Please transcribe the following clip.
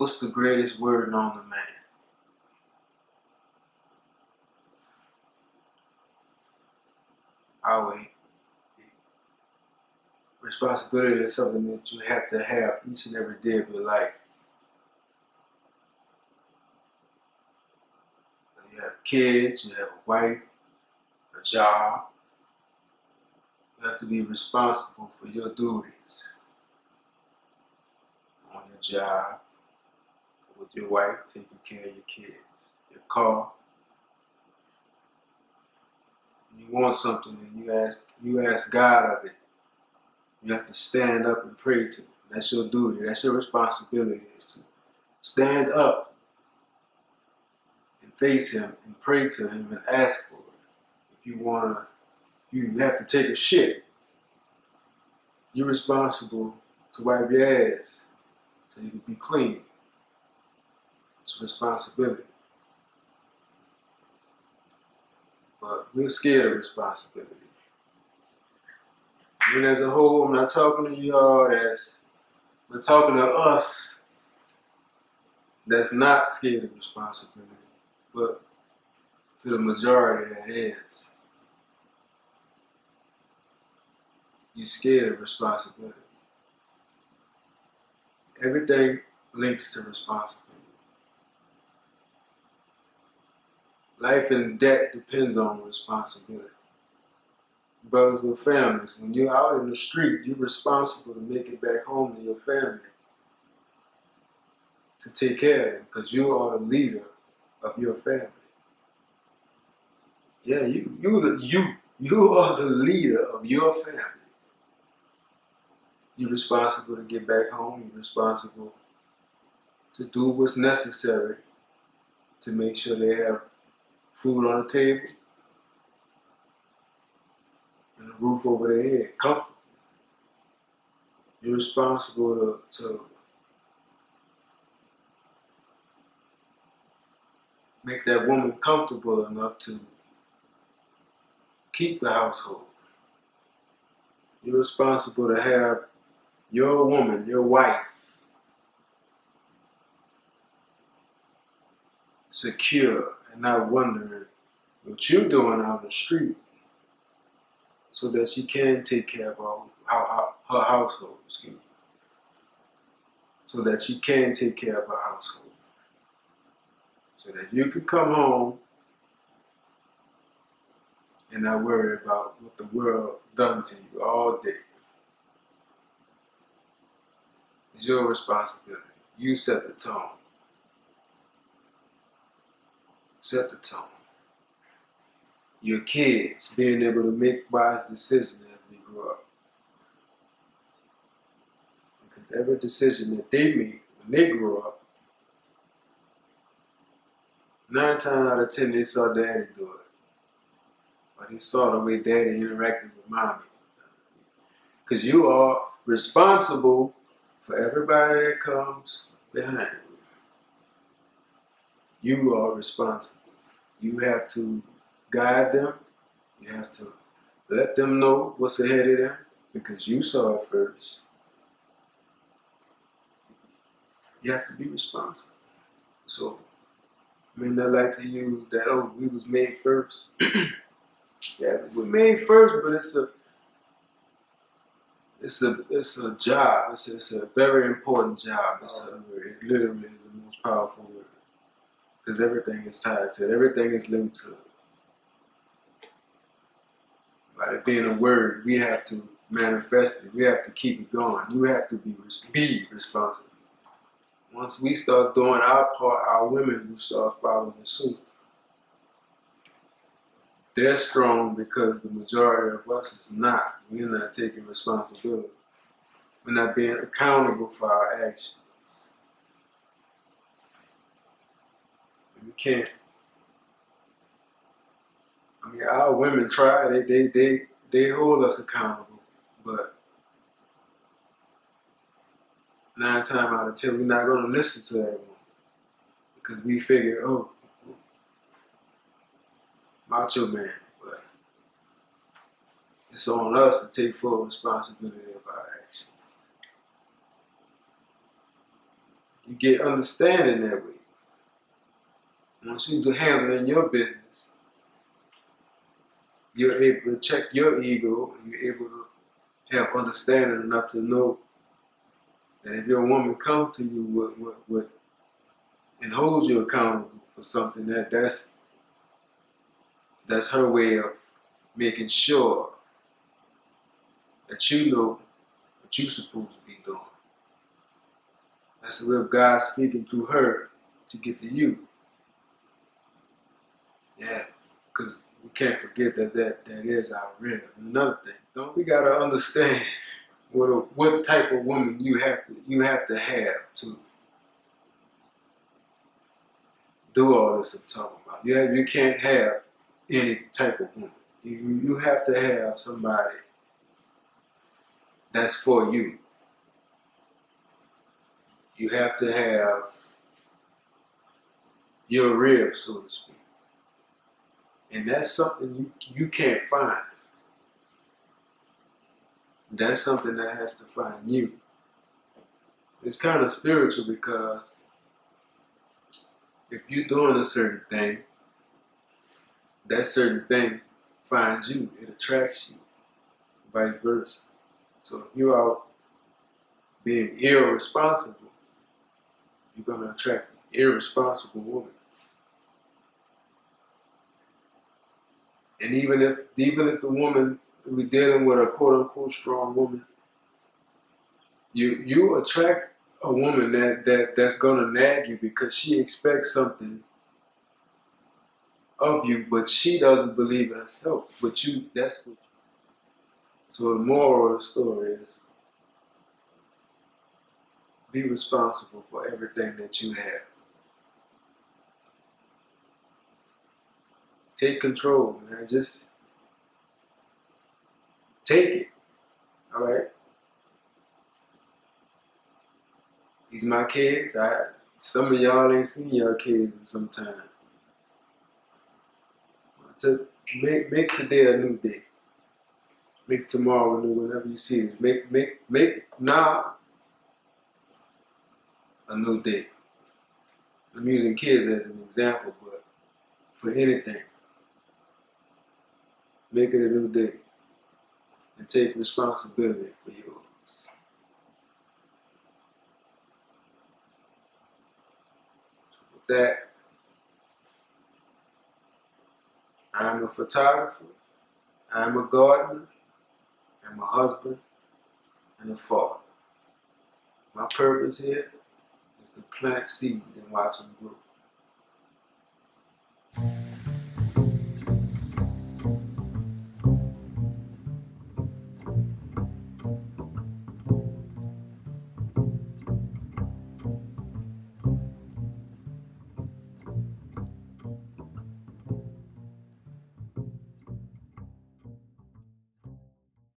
What's the greatest word known to man? Our responsibility is something that you have to have each and every day of your life. You have kids, you have a wife, a job. You have to be responsible for your duties on your job, with your wife, taking care of your kids, your car. When you want something and you ask God of it, you have to stand up and pray to Him. That's your duty. That's your responsibility, is to stand up and face Him and pray to Him and ask for it. If you have to take a shit, you're responsible to wipe your ass so you can be clean. It's a responsibility. But we're scared of responsibility. And as a whole, I'm not talking to y'all we're talking to us that's not scared of responsibility, but to the majority that is. You're scared of responsibility. Everything links to responsibility. Life and death depends on responsibility. Brothers with families, when you're out in the street, you're responsible to make it back home to your family, to take care of them, because you are the leader of your family. Yeah, you are the leader of your family. You're responsible to get back home. You're responsible to do what's necessary to make sure they have food on the table and a roof over their head, comfortable. You're responsible to make that woman comfortable enough to keep the household. You're responsible to have your woman, your wife, secure and not wondering what you're doing out in the street, so that she can take care of her household, so that she can take care of her household, so that you can come home and not worry about what the world done to you all day. It's your responsibility. You set the tone. Set the tone. Your kids being able to make wise decisions as they grow up. Because every decision that they make when they grow up, 9 times out of 10 they saw daddy do it. Or they saw the way daddy interacted with mommy. Because you are responsible for everybody that comes behind you. You are responsible. You have to guide them. You have to let them know what's ahead of them, because you saw it first. You have to be responsible. So, I mean, I like to use that, oh, we was made first. Yeah, we're made first, but it's a job. It's a very important job. It literally is the most powerful word, because everything is tied to it. Everything is linked to it. By it being a word, we have to manifest it. We have to keep it going. You have to be responsible. Once we start doing our part, our women will start following suit. They're strong because the majority of us is not. We're not taking responsibility. We're not being accountable for our actions. We can't. I mean, our women try. They hold us accountable, but 9 times out of 10, we're not going to listen to that woman, because we figure, oh, macho man. But it's on us to take full responsibility of our actions. You get understanding that way. Once you do handling your business, you're able to check your ego, and you're able to have understanding enough to know that if your woman comes to you with and holds you accountable for something, that's her way of making sure that you know what you're supposed to be doing. That's the way of God speaking through her to get to you. Yeah, because we can't forget that is our rib. Another thing, we gotta understand what type of woman you have to have to do all this I'm talking about. You can't have any type of woman. You have to have somebody that's for you. You have to have your rib, so to speak. And that's something you can't find. That's something that has to find you. It's kind of spiritual because if you're doing a certain thing, that certain thing finds you. It attracts you. Vice versa. So if you're out being irresponsible, you're going to attract an irresponsible woman. And even if the woman, we're dealing with a quote-unquote strong woman, you attract a woman that's gonna nag you because she expects something of you, but she doesn't believe in herself. But that's what. So the moral of the story is: be responsible for everything that you have. Take control, man. Just take it. All right. These my kids. Some of y'all ain't seen your kids in some time. To make today a new day. Make tomorrow a new. Whenever you see it, make now a new day. I'm using kids as an example, but for anything, make it a new day and take responsibility for yours. With that, I'm a photographer, I'm a gardener, I'm a husband, and a father. My purpose here is to plant seeds and watch them grow.